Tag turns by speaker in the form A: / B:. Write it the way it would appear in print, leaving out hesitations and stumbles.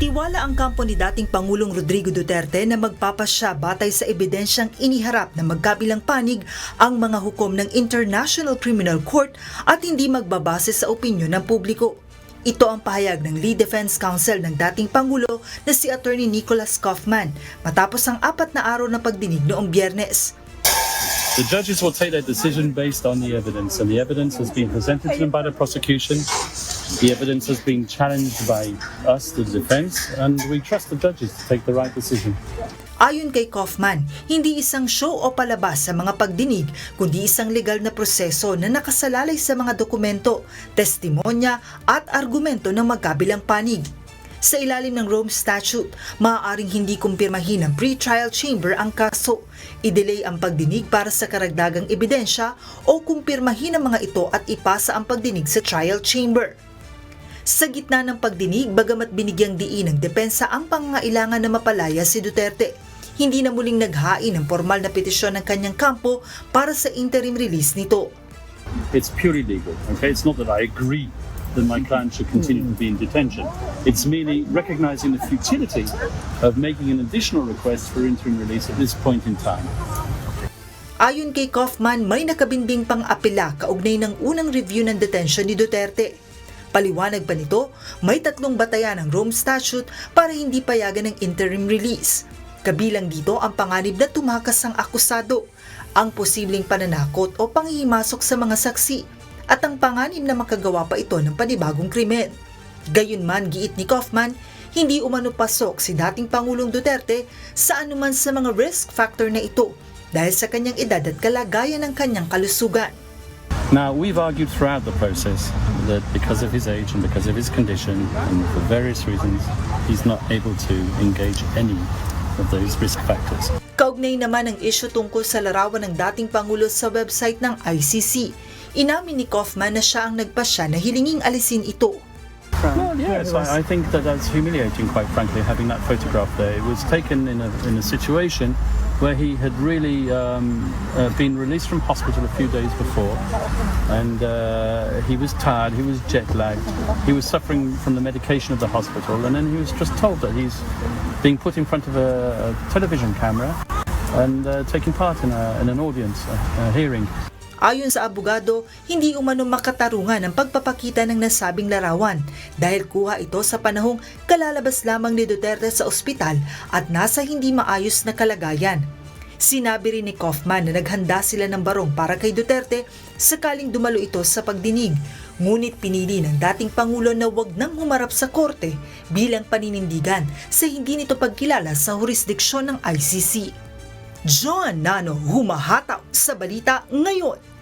A: Tiwala ang kampo ni dating Pangulong Rodrigo Duterte na magpapasya batay sa ebidensyang iniharap na magkabilang panig ang mga hukom ng International Criminal Court at hindi magbabase sa opinyon ng publiko. Ito ang pahayag ng Lead Defense Counsel ng dating Pangulo na si Attorney Nicholas Kaufman matapos ang 4 na araw na pagdinig noong Biyernes.
B: The judges will take their decision based on the evidence, and the evidence has been presented to them by the prosecution. The evidence has been challenged by us, the defense, and we trust the judges to take the right decision.
A: Ayon kay Kaufman, hindi isang show o palabas sa mga pagdinig, kundi isang legal na proseso na nakasalalay sa mga dokumento, testimonya at argumento ng magkabilang panig. Sa ilalim ng Rome Statute, maaaring hindi kumpirmahin ng pre-trial chamber ang kaso, i-delay ang pagdinig para sa karagdagang ebidensya o kumpirmahin ang mga ito at ipasa ang pagdinig sa trial chamber. Sa gitna ng pagdinig, bagamat binigyang diin ng depensa ang pangangailangan na mapalaya si Duterte, hindi na muling naghain ng formal na petisyon ng kanyang kampo para sa interim release nito.
B: It's purely legal, okay? It's not that I agree that my client should continue to be in detention. It's merely recognizing the futility of making an additional request for interim release at this point in time.
A: Ayon kay Kaufman, may nakabinding pang-apela kaugnay ng unang review ng detention ni Duterte. Paliwanag pa nito, may 3 batayan ng Rome Statute para hindi payagan ng interim release. Kabilang dito ang panganib na tumakas ang akusado, ang posibleng pananakot o panghihimasok sa mga saksi, at ang panganib na makagawa pa ito ng panibagong krimen. Gayunman, giit ni Kaufman, hindi umano pasok si dating Pangulong Duterte sa anuman sa mga risk factor na ito dahil sa kanyang edad at kalagayan ng kanyang kalusugan.
B: Now, we've argued throughout the process that because of his age and because of his condition and for various reasons, he's not able to engage any of those risk factors.
A: Kaugnay naman ang isyu tungkol sa larawan ng dating Pangulo sa website ng ICC. Inamin ni Kaufman na siya ang nagpasya na hilinging alisin ito.
B: Well, yes, I think that's humiliating, quite frankly, having that photograph there. It was taken in a situation where he had really been released from hospital a few days before, and he was tired, he was jet-lagged, he was suffering from the medication of the hospital, and then he was just told that he's being put in front of a television camera and taking part in an audience, a hearing.
A: Ayon sa abogado, hindi umano makatarungan ang pagpapakita ng nasabing larawan dahil kuha ito sa panahong kalalabas lamang ni Duterte sa ospital at nasa hindi maayos na kalagayan. Sinabi rin ni Kaufman na naghanda sila ng barong para kay Duterte sakaling dumalo ito sa pagdinig, ngunit pinili ng dating Pangulo na wag nang humarap sa korte bilang paninindigan sa hindi nito pagkilala sa jurisdiksyon ng ICC. John Nano, humahataw sa balita ngayon.